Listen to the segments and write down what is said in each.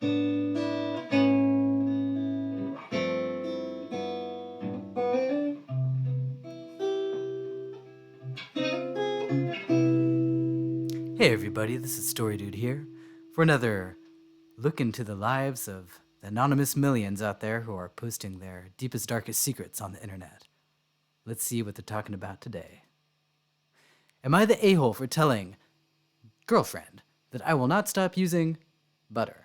Hey everybody, this is Story Dude here for another look into the lives of the anonymous millions out there who are posting their deepest, darkest secrets on the internet. Let's see what they're talking about today. Am I the a-hole for telling girlfriend that I will not stop using butter?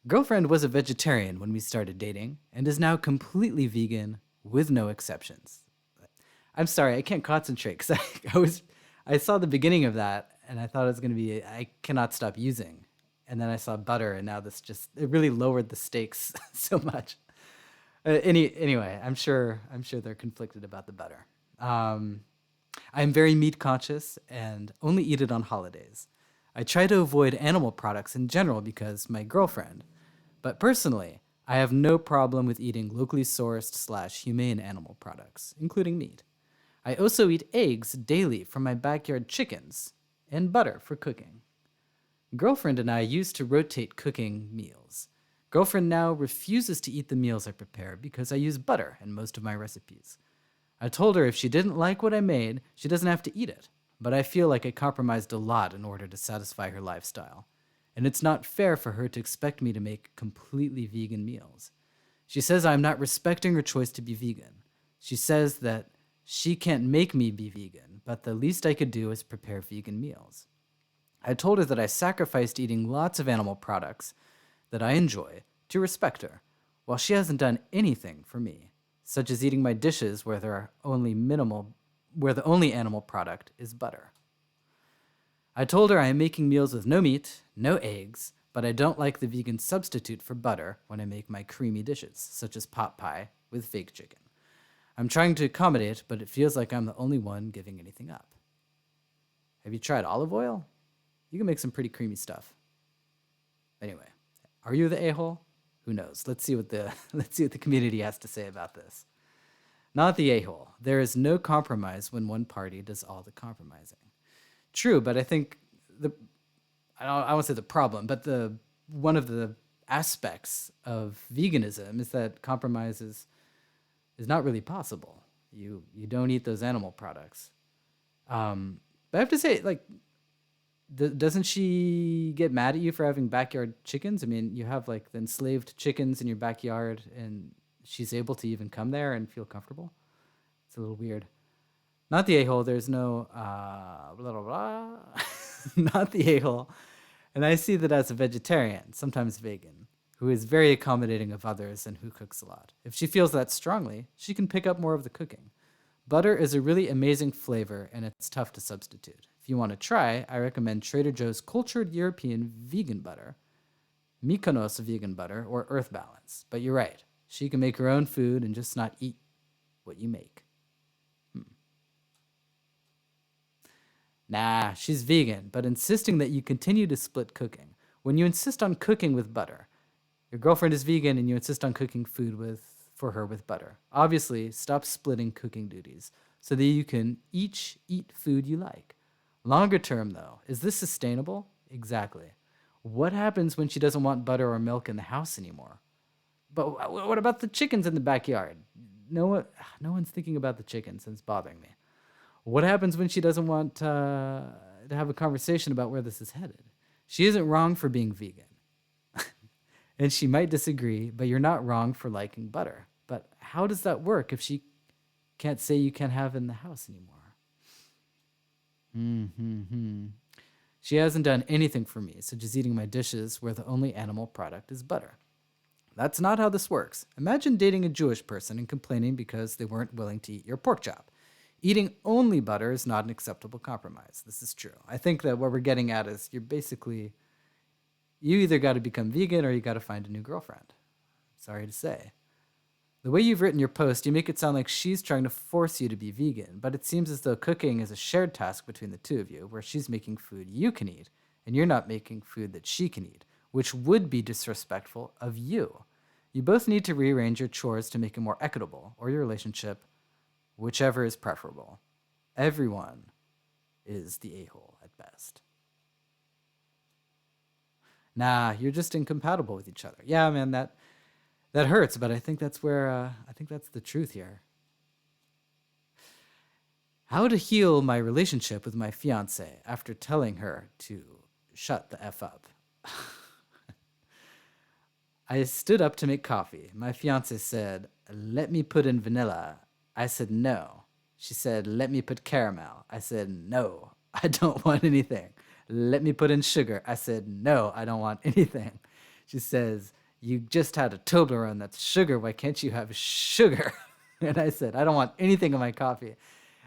Girlfriend was a vegetarian when we started dating and is now completely vegan with no exceptions. I'm sorry, I can't concentrate because I saw the beginning of that and I thought it was going to be I cannot stop using, and then I saw butter and now it really lowered the stakes so much. Anyway, I'm sure they're conflicted about the butter. I'm very meat conscious and only eat it on holidays. I try to avoid animal products in general because my girlfriend, but personally, I have no problem with eating locally sourced / humane animal products, including meat. I also eat eggs daily from my backyard chickens and butter for cooking. Girlfriend and I used to rotate cooking meals. Girlfriend now refuses to eat the meals I prepare because I use butter in most of my recipes. I told her if she didn't like what I made, she doesn't have to eat it, but I feel like I compromised a lot in order to satisfy her lifestyle, and it's not fair for her to expect me to make completely vegan meals. She says I'm not respecting her choice to be vegan. She says that she can't make me be vegan, but the least I could do is prepare vegan meals. I told her that I sacrificed eating lots of animal products that I enjoy to respect her, while she hasn't done anything for me, such as eating my dishes where the only animal product is butter. I told her I am making meals with no meat, no eggs, but I don't like the vegan substitute for butter when I make my creamy dishes, such as pot pie with fake chicken. I'm trying to accommodate, but it feels like I'm the only one giving anything up. Have you tried olive oil? You can make some pretty creamy stuff. Anyway, are you the a-hole? Who knows? Let's see what the community has to say about this. Not the a-hole. There is no compromise when one party does all the compromising. True, but I think I won't say the problem, but one of the aspects of veganism is that compromise is not really possible. You don't eat those animal products. But I have to say, like, doesn't she get mad at you for having backyard chickens? I mean, you have like the enslaved chickens in your backyard, and she's able to even come there and feel comfortable. It's a little weird. Not the a-hole. There's no blah blah blah. Not the a-hole. And I see that as a vegetarian, sometimes vegan, who is very accommodating of others and who cooks a lot. If she feels that strongly, she can pick up more of the cooking. Butter is a really amazing flavor, and it's tough to substitute. If you want to try, I recommend Trader Joe's Cultured European Vegan Butter, Mykonos Vegan Butter, or Earth Balance. But you're right, she can make her own food and just not eat what you make. Nah, she's vegan, but insisting that you continue to split cooking. When you insist on cooking with butter, your girlfriend is vegan and you insist on cooking food for her with butter. Obviously, stop splitting cooking duties so that you can each eat food you like. Longer term, though, is this sustainable? Exactly. What happens when she doesn't want butter or milk in the house anymore? But what about the chickens in the backyard? No one's thinking about the chickens, and it's bothering me. What happens when she doesn't want to have a conversation about where this is headed? She isn't wrong for being vegan. And she might disagree, but you're not wrong for liking butter. But how does that work if she can't say you can't have it in the house anymore? She hasn't done anything for me, such as eating my dishes where the only animal product is butter. That's not how this works. Imagine dating a Jewish person and complaining because they weren't willing to eat your pork chop. Eating only butter is not an acceptable compromise. This is true. I think that what we're getting at is you either got to become vegan or you got to find a new girlfriend. Sorry to say. The way you've written your post, you make it sound like she's trying to force you to be vegan, but it seems as though cooking is a shared task between the two of you, where she's making food you can eat, and you're not making food that she can eat, which would be disrespectful of you. You both need to rearrange your chores to make it more equitable, or your relationship, whichever is preferable. Everyone is the a-hole at best. Nah, you're just incompatible with each other. Yeah, man, that hurts, but I think that's where I think that's the truth here. How to heal my relationship with my fiance after telling her to shut the F up. I stood up to make coffee. My fiance said, "Let me put in vanilla." I said, "No." She said, "Let me put caramel." I said, "No, I don't want anything." "Let me put in sugar." I said, "No, I don't want anything." She says, "You just had a Toblerone, that's sugar. Why can't you have sugar?" And I said, "I don't want anything in my coffee."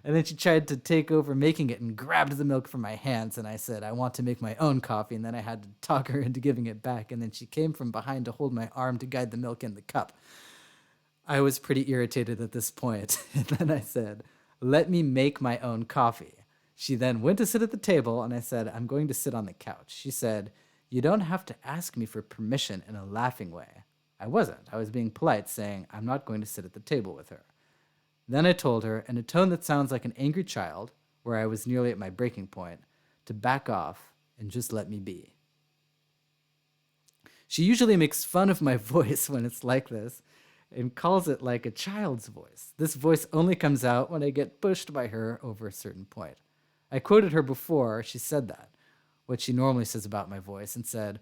And then she tried to take over making it and grabbed the milk from my hands. And I said, "I want to make my own coffee." And then I had to talk her into giving it back. And then she came from behind to hold my arm to guide the milk in the cup. I was pretty irritated at this point. And then I said, "Let me make my own coffee." She then went to sit at the table. And I said, "I'm going to sit on the couch." She said, "You don't have to ask me for permission," in a laughing way. I wasn't. I was being polite, saying I'm not going to sit at the table with her. Then I told her, in a tone that sounds like an angry child, where I was nearly at my breaking point, to back off and just let me be. She usually makes fun of my voice when it's like this and calls it like a child's voice. This voice only comes out when I get pushed by her over a certain point. I quoted her before she said that, what she normally says about my voice, and said,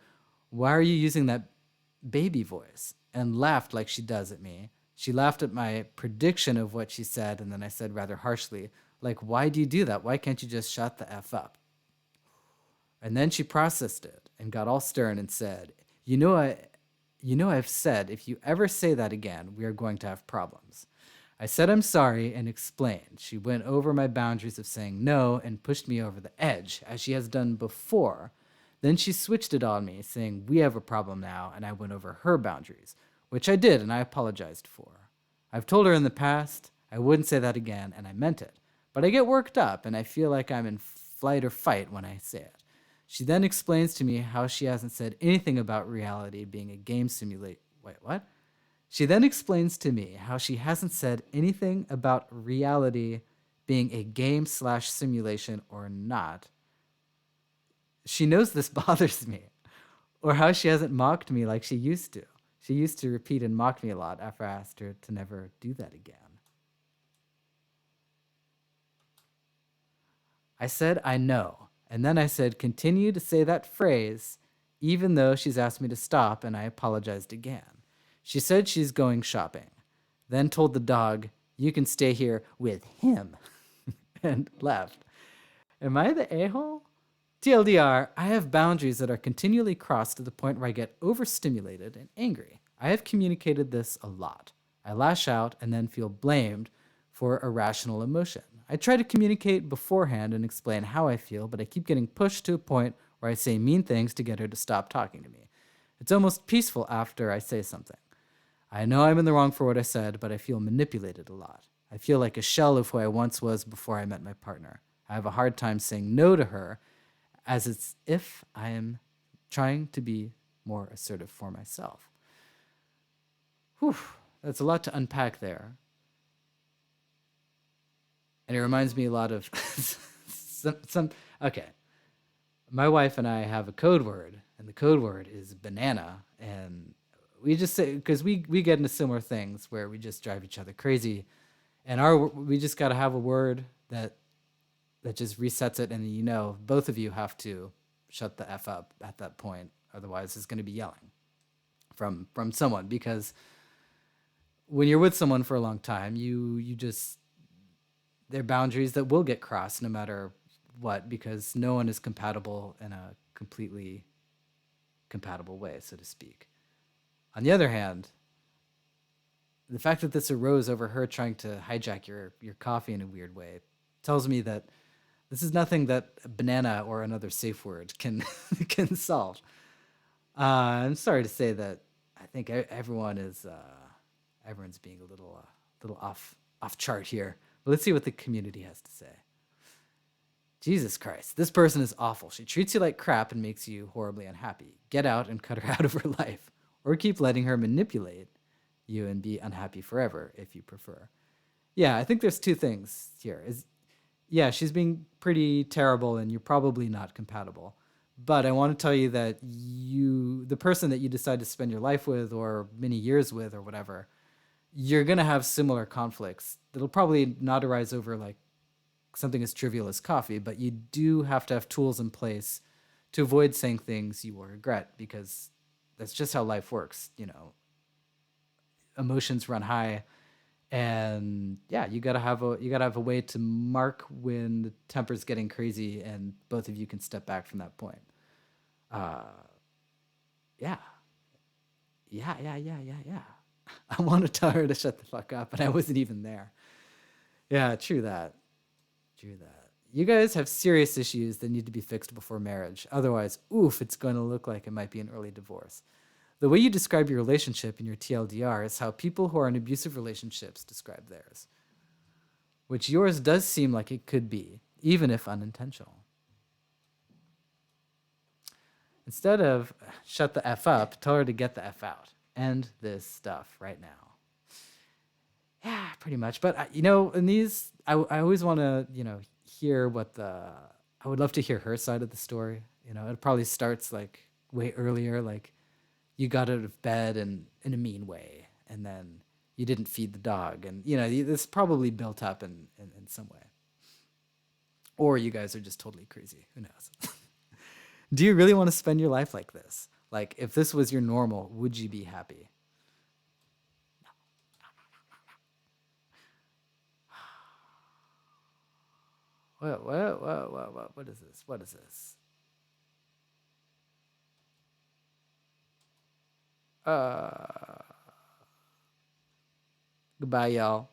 "Why are you using that baby voice?" and laughed like she does at me. She laughed at my prediction of what she said, and then I said rather harshly, like, "Why do you do that? Why can't you just shut the F up?" And then she processed it and got all stern and said, I've said if you ever say that again, we are going to have problems." I said I'm sorry and explained. She went over my boundaries of saying no and pushed me over the edge, as she has done before. Then she switched it on me, saying we have a problem now, and I went over her boundaries, which I did and I apologized for. I've told her in the past I wouldn't say that again, and I meant it. But I get worked up, and I feel like I'm in flight or fight when I say it. She then explains to me how she hasn't said anything about reality being a game simulate. Wait, what? She then explains to me how she hasn't said anything about reality being a game slash simulation or not. She knows this bothers me, or how she hasn't mocked me like she used to. She used to repeat and mock me a lot after I asked her to never do that again. I said, "I know." And then I said, "Continue to say that phrase, even though she's asked me to stop," and I apologized again. She said she's going shopping, then told the dog, "You can stay here with him," and left. Am I the a-hole? TLDR, I have boundaries that are continually crossed to the point where I get overstimulated and angry. I have communicated this a lot. I lash out and then feel blamed for irrational emotion. I try to communicate beforehand and explain how I feel, but I keep getting pushed to a point where I say mean things to get her to stop talking to me. It's almost peaceful after I say something. I know I'm in the wrong for what I said, but I feel manipulated a lot. I feel like a shell of who I once was before I met my partner. I have a hard time saying no to her, as it's if I am trying to be more assertive for myself. Whew, that's a lot to unpack there. And it reminds me a lot of okay. My wife and I have a code word, and the code word is banana. And we just say, because we get into similar things where we just drive each other crazy. And we just got to have a word that just resets it. And, both of you have to shut the F up at that point. Otherwise, it's going to be yelling from someone, because when you're with someone for a long time, you just, there are boundaries that will get crossed no matter what, because no one is compatible in a completely compatible way, so to speak. On the other hand, the fact that this arose over her trying to hijack your coffee in a weird way tells me that this is nothing that banana or another safe word can can solve. I'm sorry to say that I think everyone's being a little off chart here. But let's see what the community has to say. Jesus Christ, this person is awful. She treats you like crap and makes you horribly unhappy. Get out and cut her out of her life, or keep letting her manipulate you and be unhappy forever if you prefer. Yeah, I think there's two things here. Yeah, she's being pretty terrible and you're probably not compatible. But I want to tell you that the person that you decide to spend your life with or many years with or whatever, you're going to have similar conflicts. It'll probably not arise over like something as trivial as coffee, but you do have to have tools in place to avoid saying things you will regret, because that's just how life works. Emotions run high, and yeah, you gotta have a way to mark when the temper's getting crazy, and both of you can step back from that point. Uh, yeah, yeah. I want to tell her to shut the fuck up, but I wasn't even there. Yeah, true that. True that. You guys have serious issues that need to be fixed before marriage. Otherwise, oof, it's going to look like it might be an early divorce. The way you describe your relationship in your TLDR is how people who are in abusive relationships describe theirs, which yours does seem like it could be, even if unintentional. Instead of shut the F up, tell her to get the F out. End this stuff right now. Yeah, pretty much. But in these, I always want to, hear I would love to hear her side of the story. It probably starts like way earlier, like you got out of bed and in a mean way, and then you didn't feed the dog, and this probably built up in some way, or you guys are just totally crazy. Who knows? Do you really want to spend your life like this? Like, if this was your normal, would you be happy? What is this? What is this? Uh, Goodbye, y'all.